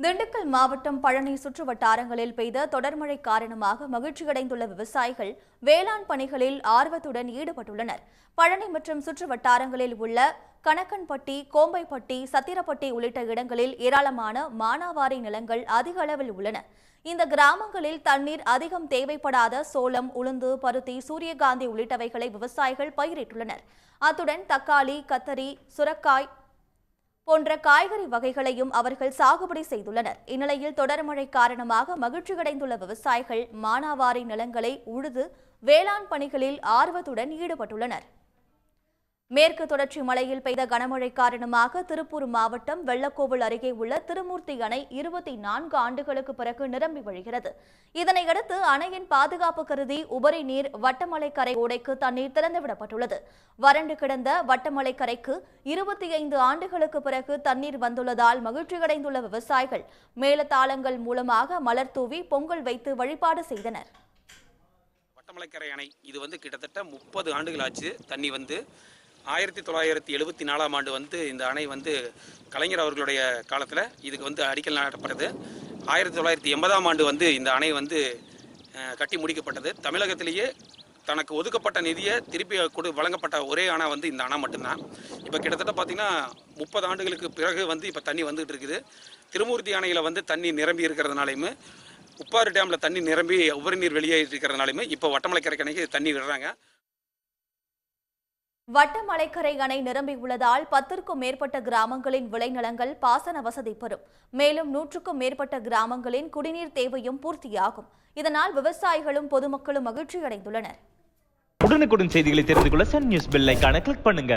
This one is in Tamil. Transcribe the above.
திண்டுக்கல் மாவட்டம் பழனி சுற்று வட்டாரங்களில் பெய்த தொடர் மழை காரணமாக மகிழ்ச்சியடைந்துள்ள விவசாயிகள் வேளாண் பணிகளில் ஆர்வத்துடன் ஈடுபட்டுள்ளனர். பழனி மற்றும் சுற்று வட்டாரங்களில் உள்ள கணக்கன்பட்டி, கோம்பைப்பட்டி, சத்திரப்பட்டி உள்ளிட்ட இடங்களில் ஏராளமான மானாவாரி நிலங்கள் அதிக அளவில் உள்ளன. இந்த கிராமங்களில் தண்ணீர் அதிகம் தேவைப்படாத சோளம், உளுந்து, பருத்தி, சூரியகாந்தி உள்ளிட்டவைகளை விவசாயிகள் பயிரிட்டுள்ளனர். அத்துடன் தக்காளி, கத்தரி, சுரக்காய் போன்ற காய்கறி வகைகளையும் அவர்கள் சாகுபடி செய்துள்ளனர். இந்நிலையில் தொடர் மழை காரணமாக மகிழ்ச்சியடைந்துள்ள விவசாயிகள் மானாவாரி நிலங்களை உழுது வேளாண் பணிகளில் ஆர்வத்துடன் ஈடுபட்டுள்ளனர். மேற்கு தொடர்ச்சி மலையில் பெய்த கனமழை காரணமாக திருப்பூர் மாவட்டம் வெள்ளக்கோவில் அருகே உள்ள திருமூர்த்தி அணை 24 ஆண்டுகளுக்கு பிறகு நிரம்பி வழிகிறது. இதனையடுத்து அணையின் பாதுகாப்பு கருதி உபரி நீர் வட்டமலை கரை ஓடைக்கு தண்ணீர் திறந்துவிடப்பட்டுள்ளது. வறண்டு கிடந்த வட்டமலை கரைக்கு 25 ஆண்டுகளுக்கு பிறகு தண்ணீர் வந்துள்ளதால் மகிழ்ச்சியடைந்துள்ள விவசாயிகள் மேளதாளங்கள் மூலமாக மலர் தூவி பொங்கல் வைத்து வழிபாடு செய்தனர். வட்டமலைக்கரை அணை இது கிட்டத்தட்ட 30 ஆண்டுகள் ஆச்சு. தண்ணி 1974ஆம் ஆண்டு இந்த அணை கலைஞர் அவர்களுடைய காலத்தில் இதுக்கு அடிக்கல் நாட்டப்பட்டது. 1980ஆம் ஆண்டு இந்த அணை கட்டி முடிக்கப்பட்டது. தமிழகத்திலேயே தனக்கு ஒதுக்கப்பட்ட நிதியை திருப்பி வழங்கப்பட்ட ஒரே அணை இந்த அணை மட்டும்தான். இப்போ கிட்டத்தட்ட பார்த்தீங்கன்னா 30 ஆண்டுகளுக்கு பிறகு இப்போ தண்ணி வந்துகிட்டு இருக்குது. திருமூர்த்தி அணையில் தண்ணி நிரம்பி இருக்கிறதுனாலையுமே, உப்பாறு டேமில் தண்ணி நிரம்பி உபரி நீர் வெளியேறி இருக்கிறதுனாலுமே இப்போ வட்டமலைக்கரை அணைக்கு தண்ணி விடுறாங்க. வட்டமலைக்கரை அணை நிரம்பியுள்ளதால் 10க்கும் மேற்பட்ட கிராமங்களின் விளைநிலங்கள் பாசன வசதி பெறும். மேலும் 100க்கும் மேற்பட்ட கிராமங்களின் குடிநீர் தேவையும் பூர்த்தியாகும். இதனால் விவசாயிகளும் பொதுமக்களும் மகிழ்ச்சி அடைந்துள்ளனர். உடனுக்குடன் செய்திகளை தெரிந்து கொள்ள சன் நியூஸ் பெல் ஐகானை கிளிக் பண்ணுங்க.